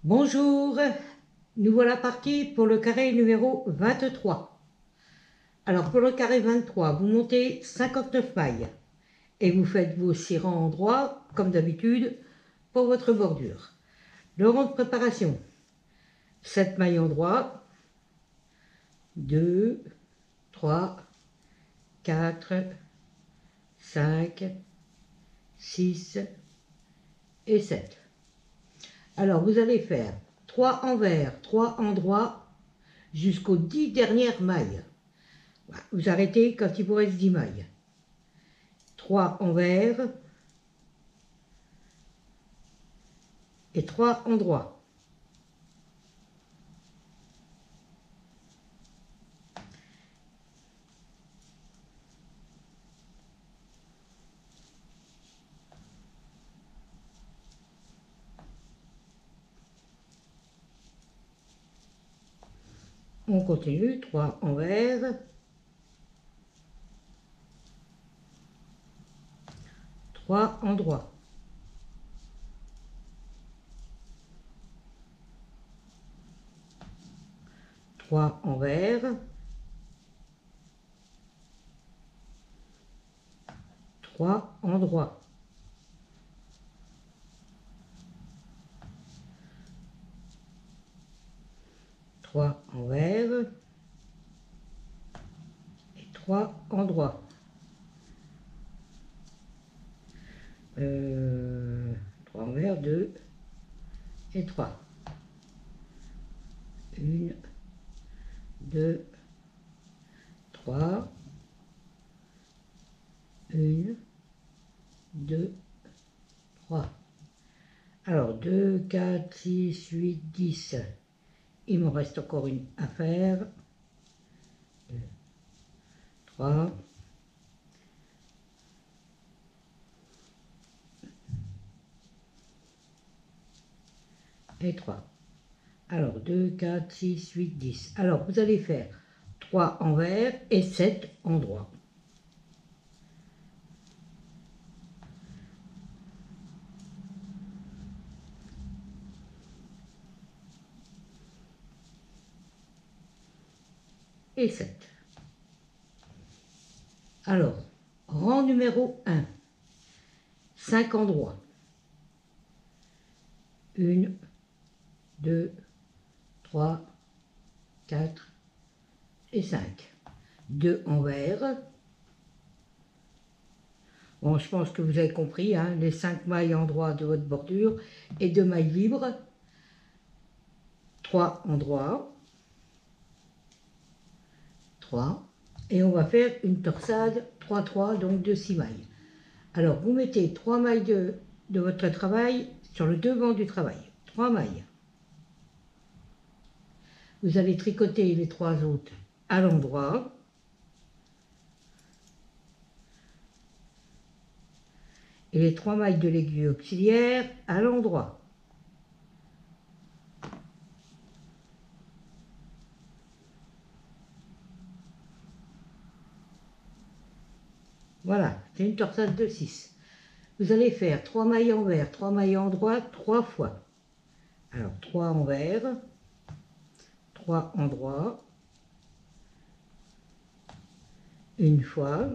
Bonjour, nous voilà partis pour le carré numéro 23. Alors pour le carré 23, vous montez 59 mailles et vous faites vos 6 rangs en droit, comme d'habitude, pour votre bordure. Le rang de préparation, 7 mailles en droit, 2, 3, 4, 5, 6 et 7. Alors vous allez faire 3 envers, 3 en droit jusqu'aux 10 dernières mailles. Vous arrêtez quand il vous reste 10 mailles. 3 envers et 3 en droit. On continue, 3 envers, 3 en droit. Trois envers, 3 en droit. Trois envers et 3 en droit. 3 envers, 2 et 3. 1, 2, 3. 1, 2, 3. Alors 2, 4, 6, 8, 10. Il me reste encore une à faire. 2, 3. Et 3. Alors 2, 4, 6, 8, 10. Alors vous allez faire 3 envers et 7 en droit. Et 7. Alors, rang numéro 1, 5 en droit. 1, 2, 3, 4 et 5. 2 envers. Bon, je pense que vous avez compris, hein, les 5 mailles en droit de votre bordure et 2 mailles libres. 3 en droit. 3. Et on va faire une torsade 3-3, donc de 6 mailles. Alors, vous mettez 3 mailles de votre travail sur le devant du travail. 3 mailles. Vous allez tricoter les 3 autres à l'endroit. Et les 3 mailles de l'aiguille auxiliaire à l'endroit. Voilà, c'est une torsade de 6. Vous allez faire 3 mailles envers, 3 mailles en droit, 3 fois. Alors 3 envers, 3 en droit, une fois,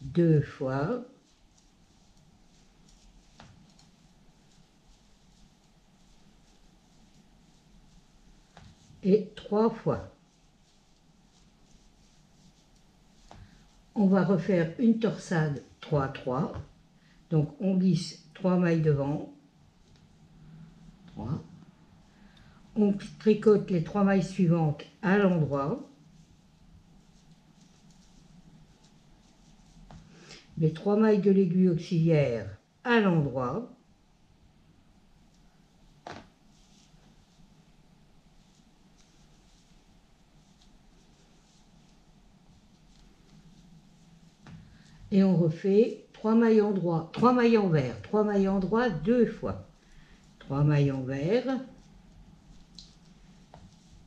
2 fois, et 3 fois. On va refaire une torsade 3-3. Donc on glisse 3 mailles devant, 3. On tricote les 3 mailles suivantes à l'endroit. Les 3 mailles de l'aiguille auxiliaire à l'endroit. Et on refait 3 mailles en droit, 3 mailles envers, 3 mailles en droit 2 fois. 3 mailles envers,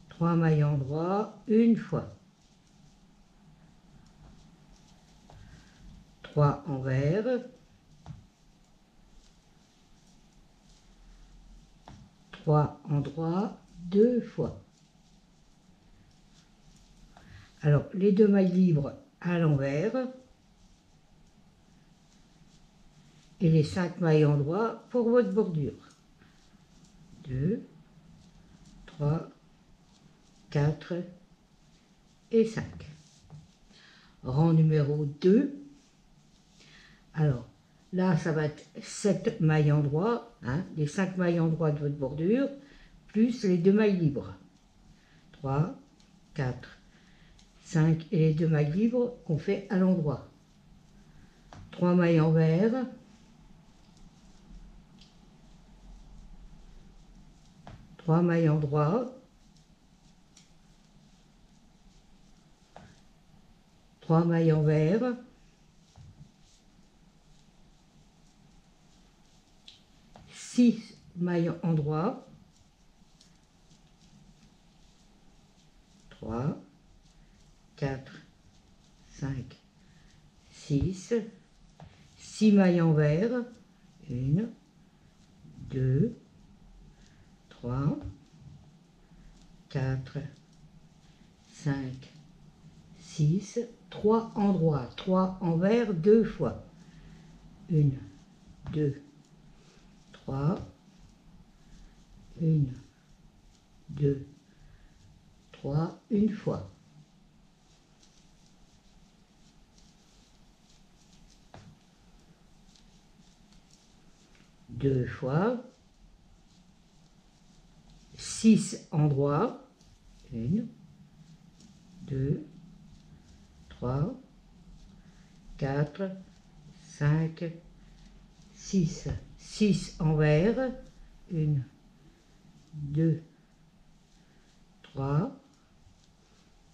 3 mailles en droit une fois. 3 envers, 3 endroits, 2 fois. Alors, les 2 mailles libres à l'envers et les 5 mailles endroits pour votre bordure. 2, 3, 4 et 5. Rang numéro 2. Alors, là, ça va être 7 mailles endroits, hein, les 5 mailles endroits de votre bordure, plus les 2 mailles libres. 3, 4, 5 et les 2 mailles libres qu'on fait à l'endroit. 3 mailles envers, 3 mailles endroits, 3 mailles envers, 6 mailles endroits, 3, 4, 5, 6, 6 mailles envers, 1, 2, 3, 4, 5, 6, 3 endroits, 3 envers 2 fois. 1, 2, 3, 1, 2, 3, une fois. 2 fois. 6 endroits. 1, 2, 3, 4, 5, 6. 6 envers. 1, 2, 3,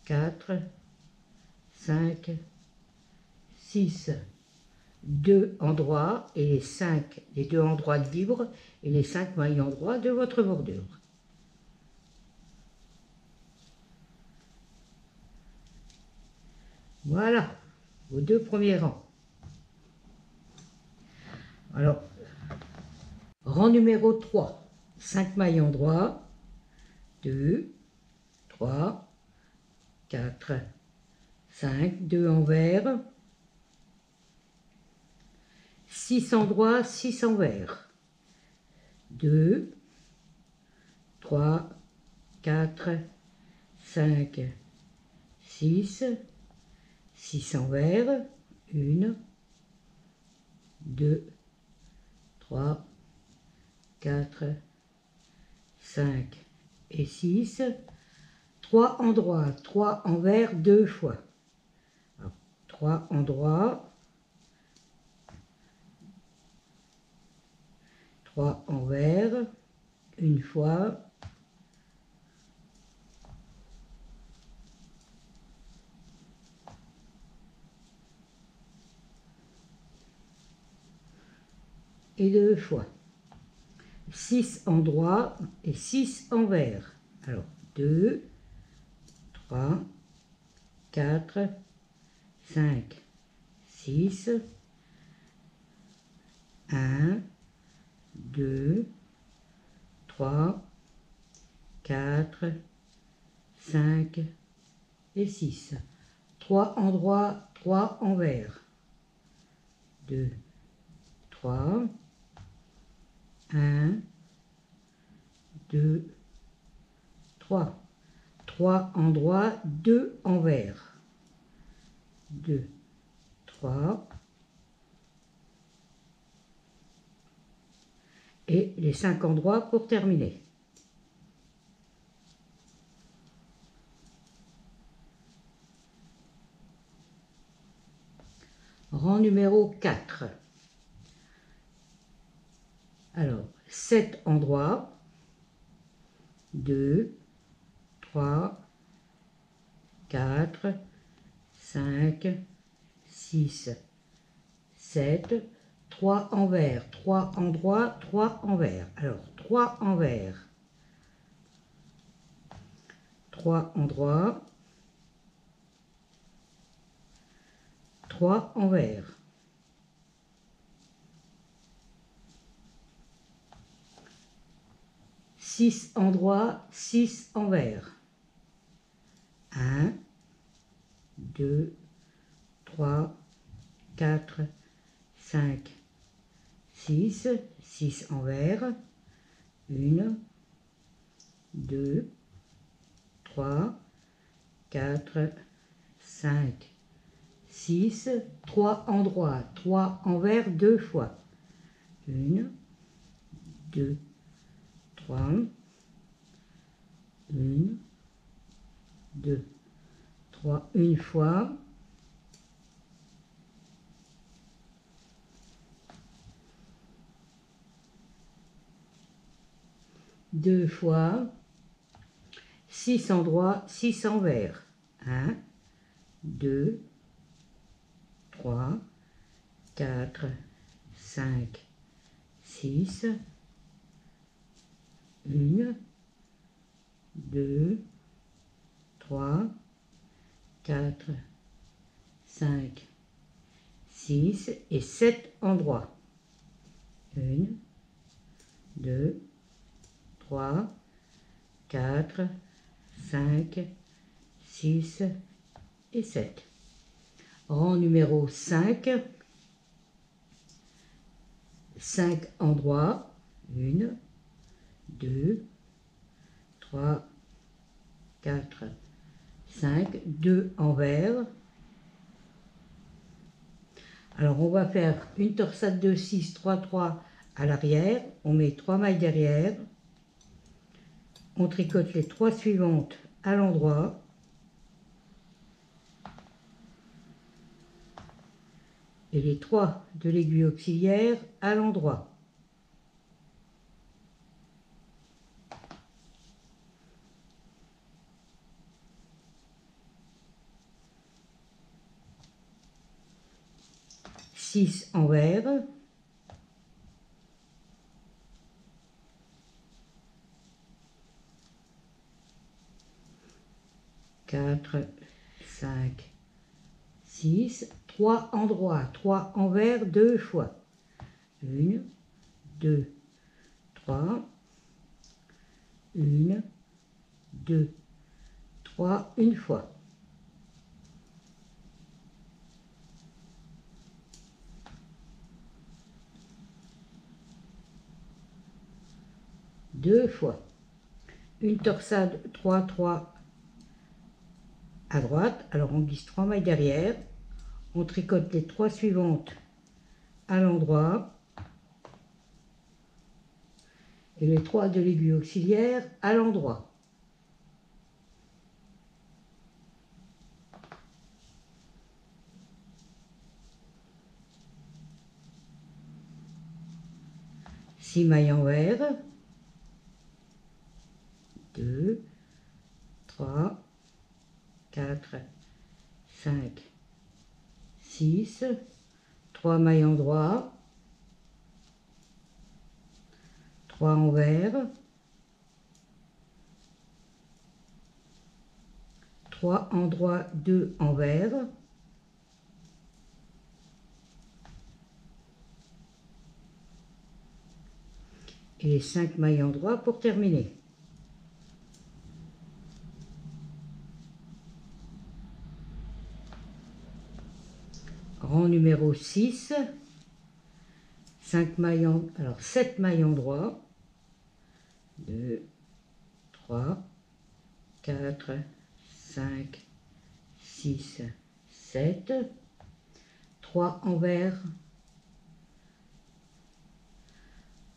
4, 5, 6. 2 endroits et les 2 endroits de libre et les 5 mailles endroits de votre bordure. Voilà, vos 2 premiers rangs. Alors, rang numéro 3, 5 mailles endroits, 2, 3, 4, 5, 2 envers, 6 endroits, 6 envers, 2, 3, 4, 5, 6, 6 envers, 1, 2, 3, 4, 5 et 6, 3 endroits, 3 envers 2 fois. Alors, 3 endroits, 3 envers, une fois, et 2 fois. 6 endroits et 6 envers. Alors, 2, 3, 4, 5, 6, 1, 2, 3, 4, 5 et 6. 3 endroits, 3 envers. 2, 3, 1, 2, 3. 3 endroits, 2 envers. 2, 3. Et les 5 endroits pour terminer. Rang numéro 4. Alors, 7 endroits, 2, 3, 4, 5, 6, 7, 3 envers, 3 endroits, 3 envers. Alors, 3 envers, 3 endroits, 3 envers. 6 endroits, 6 envers. 1, 2, 3, 4, 5, 6, 6 envers. 1, 2, 3, 4, 5, 6, 3 endroits, 3 envers 2 fois. 1, 2, 3, 1, 2, 3, une fois. 2 fois. 6 endroits, 6 envers. 1, 2, 3, 4, 5, 6, 1, 2, 3, 4, 5, 6 et 7 endroits. 1, 2, 3, 4, 5, 6 et 7. Rang numéro 5. 5 endroits. 1, 2, 3, 4, 5, 2 envers. Alors on va faire une torsade de 6, 3, 3 à l'arrière. On met 3 mailles derrière. On tricote les 3 suivantes à l'endroit. Et les 3 de l'aiguille auxiliaire à l'endroit. Six envers. 4, 5, 6, 3 endroits, 3 envers 2 fois. 1, 2, 3, 1, 2, 3, une fois. Deux fois. Une torsade 3, 3 à droite. Alors on glisse 3 mailles derrière. On tricote les 3 suivantes à l'endroit. Et les 3 de l'aiguille auxiliaire à l'endroit. Six mailles envers. 2, 3, 4, 5, 6, 3 mailles endroits, 3 envers, 3 endroits, 2 envers, et les 5 mailles endroits pour terminer. Rang numéro 6, 5 mailles alors 7 mailles endroits, 2, 3, 4, 5, 6, 7, 3 envers,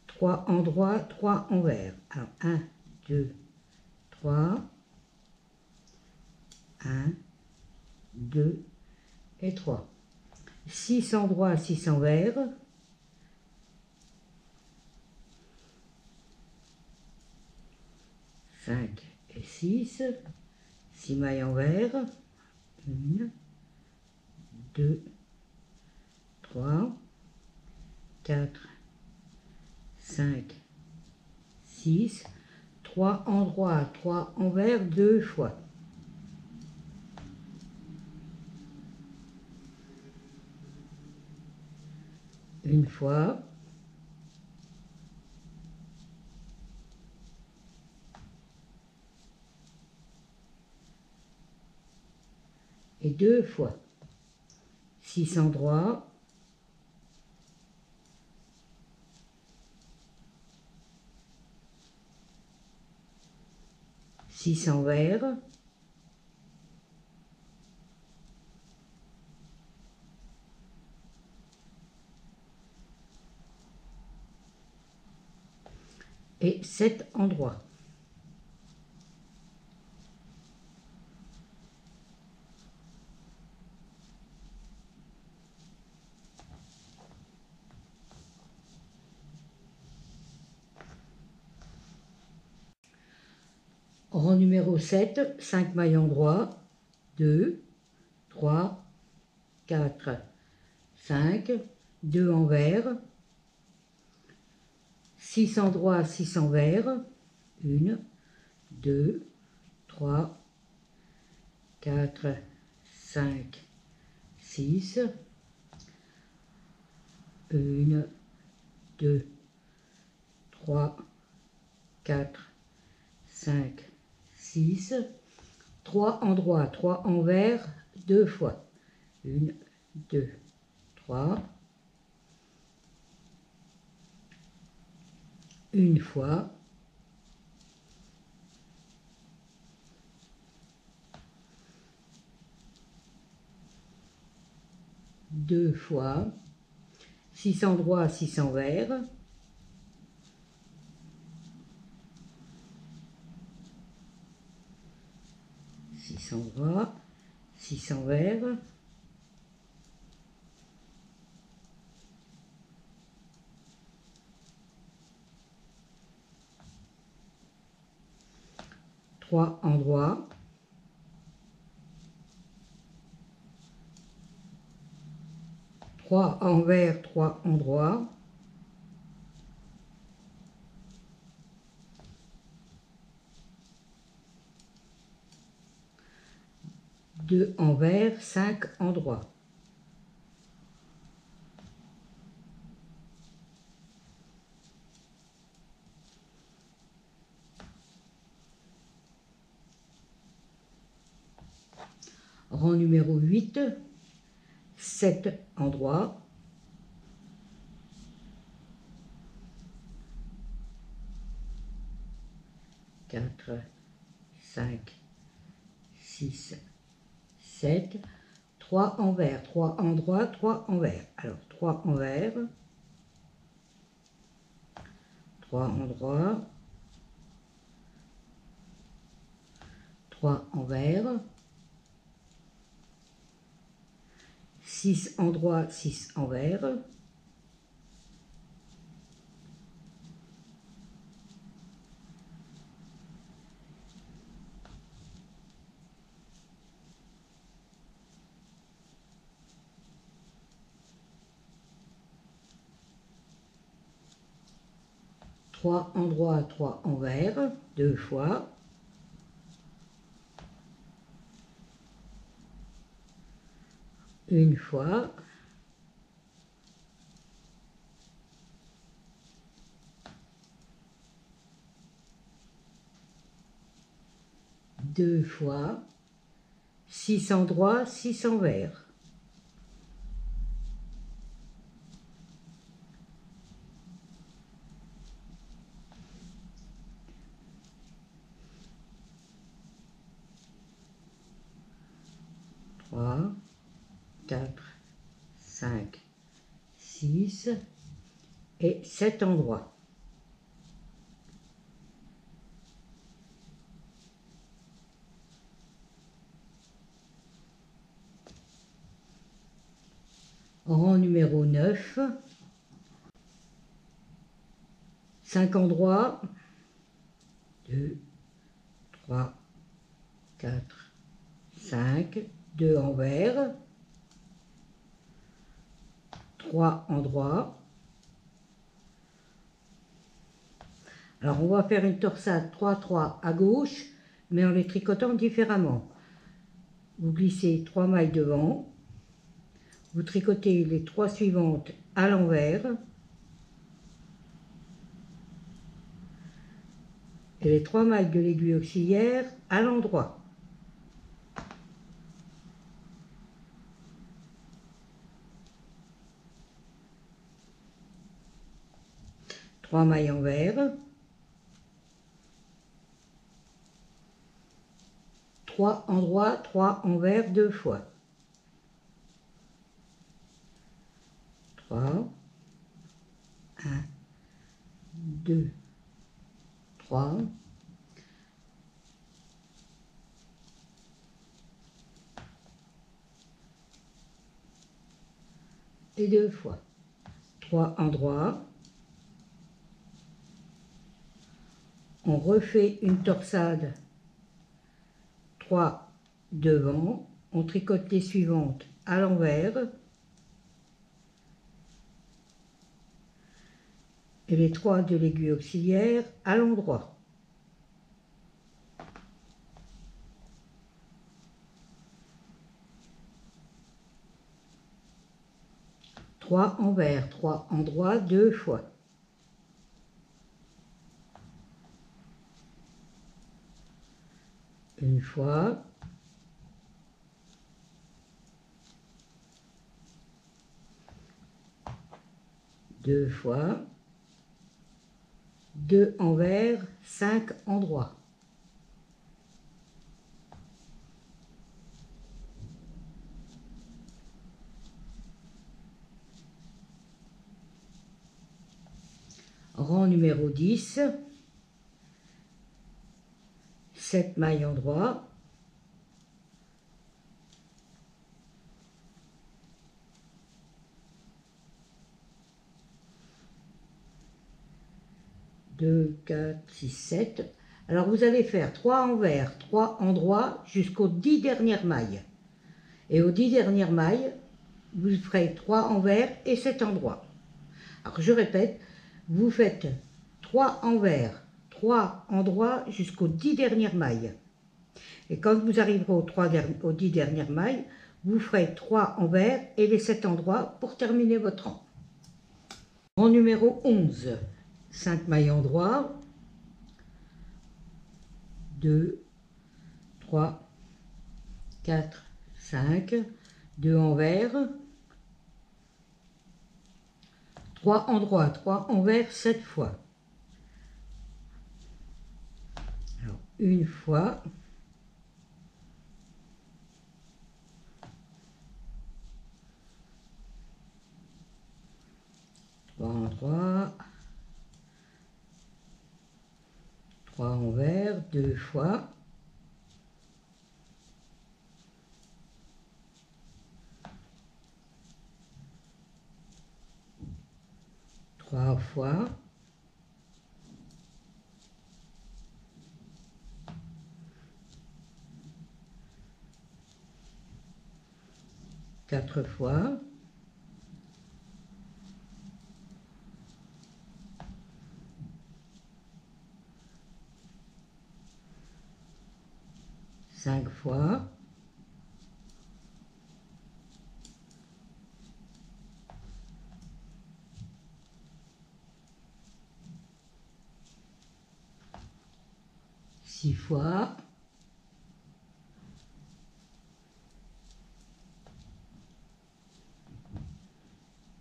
3 endroits, 3 envers. Alors 1, 2, 3, 1, 2 et 3. 6 endroits, 6 envers. 5 et 6. 6 mailles envers. 1, 2, 3, 4, 5, 6. 3 endroits, 3 envers, 2 fois. Une fois. 2 fois 6 endroits, 6 envers, et 7 endroits. Rang numéro 7, 5 mailles endroits, 2, 3, 4, 5, 2 envers, 6 endroits, 6 envers, 1, 2, 3, 4, 5, 6, 1, 2, 3, 4, 5, 6, 3 endroits, 3 envers, 2 fois. 1, 2, 3, une fois, deux fois, 6 endroits, 6 envers, six endroits, 6 envers, trois endroits, trois envers, 3 endroits, deux envers, 5 endroits. Rang numéro 8, 7 endroits, 4, 5, 6, 7, 3 envers, 3 endroits, 3 envers. Alors 3 envers, 3 endroits, 3 envers, 6 endroits, 6 envers, trois endroits, 3 envers, 2 fois, une fois, deux fois, 6 endroits, 6 envers, trois, 4, 5, 6 et 7 endroits. Rang numéro 9, 5 endroits, 2, 3, 4, 5, 2 envers, 3 endroits. Alors on va faire une torsade 3-3 à gauche, mais en les tricotant différemment. Vous glissez 3 mailles devant, vous tricotez les 3 suivantes à l'envers, et les 3 mailles de l'aiguille auxiliaire à l'endroit. 3 mailles envers, 3 endroits, 3 envers 2 fois, 3, 1, 2, 3, et 2 fois, 3 endroits. On refait une torsade 3 devant, on tricote les suivantes à l'envers et les 3 de l'aiguille auxiliaire à l'endroit. Trois envers, 3 endroits 2 fois. Une fois, deux fois, 2 envers, 5 endroits. Rang numéro 10, 7 mailles endroits, 2, 4, 6, 7. Alors vous allez faire 3 envers, 3 endroits jusqu'aux 10 dernières mailles. Et aux 10 dernières mailles, vous ferez 3 envers et 7 endroits. Alors je répète, vous faites 3 envers, 3 endroits jusqu'aux 10 dernières mailles. Et quand vous arriverez aux 10 dernières mailles, vous ferez 3 envers et les 7 endroits pour terminer votre rang. Rang numéro 11, 5 mailles endroits, 2, 3, 4, 5, 2 envers, 3 endroits, 3 envers 7 fois. Alors, une fois, trois endroits, 3 envers, 2 fois, 3 fois, 4 fois, 5 fois, 6 fois,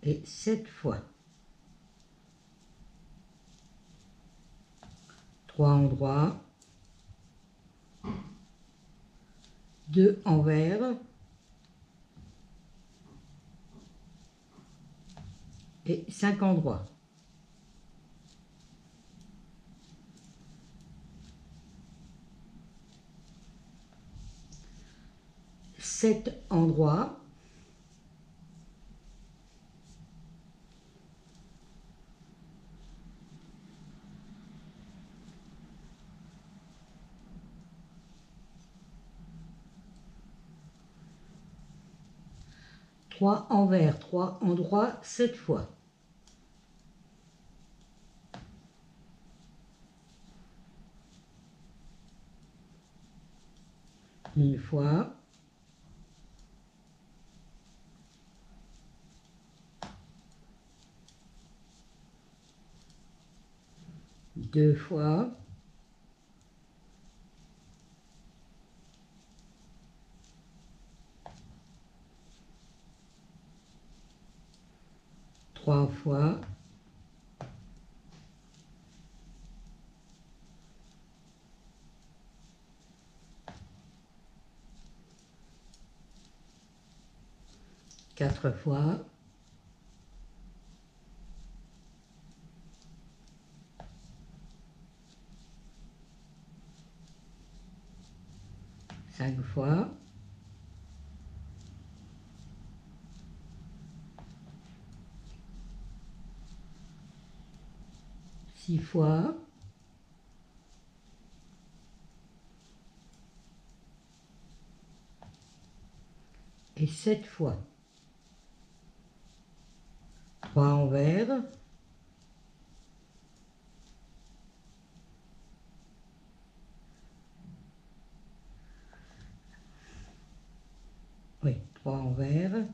et 7 fois. 3 endroits, 2 envers et 5 endroits. 7 endroits, 3 envers, 3 endroits 7 fois. Une fois, deux fois, trois fois, 4 fois, 5 fois, 6 fois, et 7 fois. 3 envers, oui, 3 envers,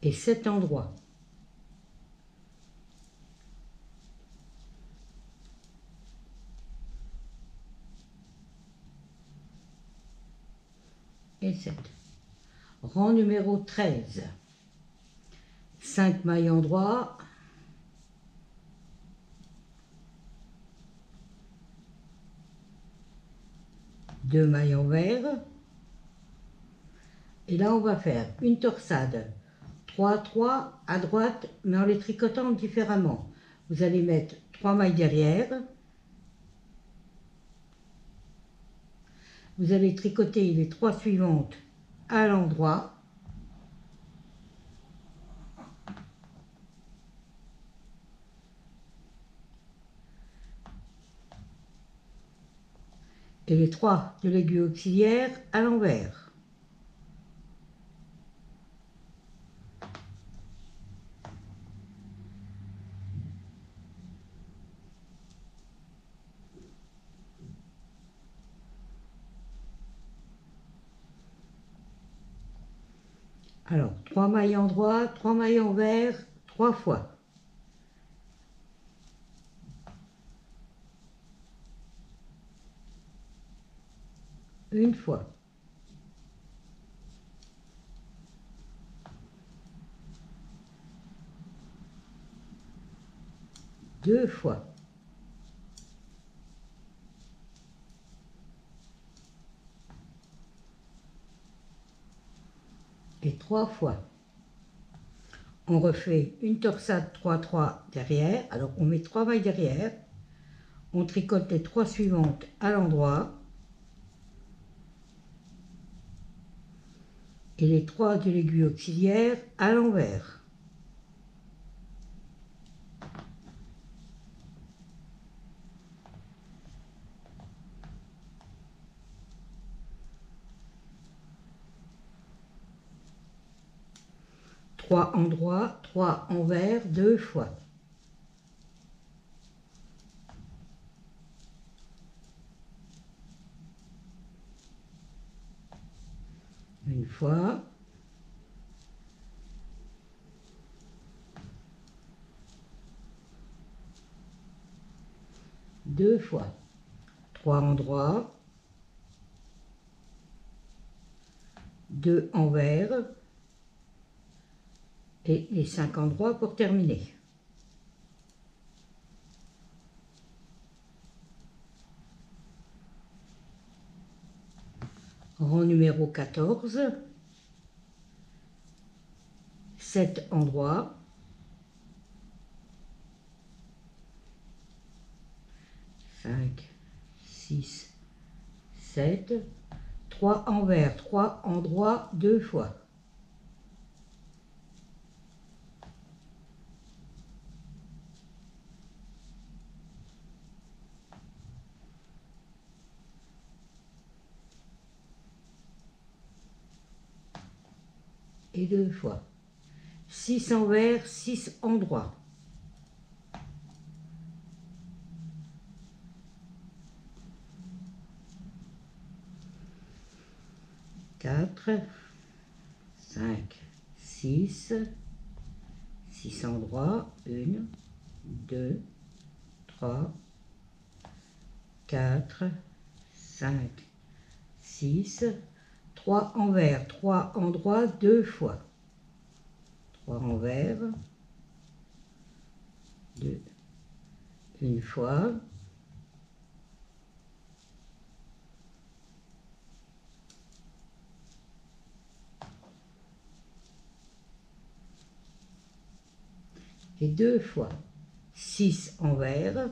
et 7 endroits. Et 7. Rang numéro 13. 5 mailles endroits, 2 mailles envers, et là on va faire une torsade 3-3 à droite, mais en les tricotant différemment. Vous allez mettre 3 mailles derrière, vous allez tricoter les 3 suivantes à l'endroit, et les 3 de l'aiguille auxiliaire à l'envers. Alors, 3 mailles endroits, 3 mailles envers, 3 fois. Une fois. 2 fois. Et 3 fois. On refait une torsade 3-3 derrière. Alors on met 3 mailles derrière. On tricote les 3 suivantes à l'endroit. Et les 3 de l'aiguille auxiliaire à l'envers. Trois endroits, 3 envers, 2 fois. Une fois. Deux fois. 3 endroits. 2 envers. Et les 5 endroits pour terminer. Rang numéro 14. 7 endroits. 5, 6, 7. 3 envers, 3 endroits, 2 fois. Et 2 fois. 6 envers, 6 endroits. Quatre, 5, 6, 6 endroits, 1, 2, 3, 4, 5, 6, 3 envers, 3 endroits, 2 fois. 3 envers, 2, une fois, et 2 fois 6 envers,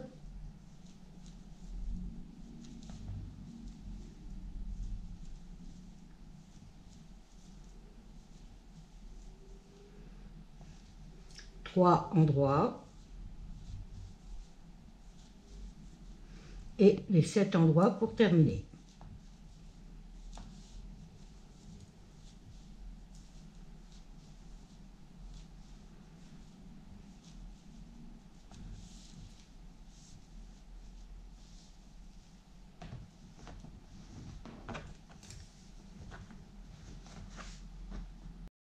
trois endroits et les 7 endroits pour terminer.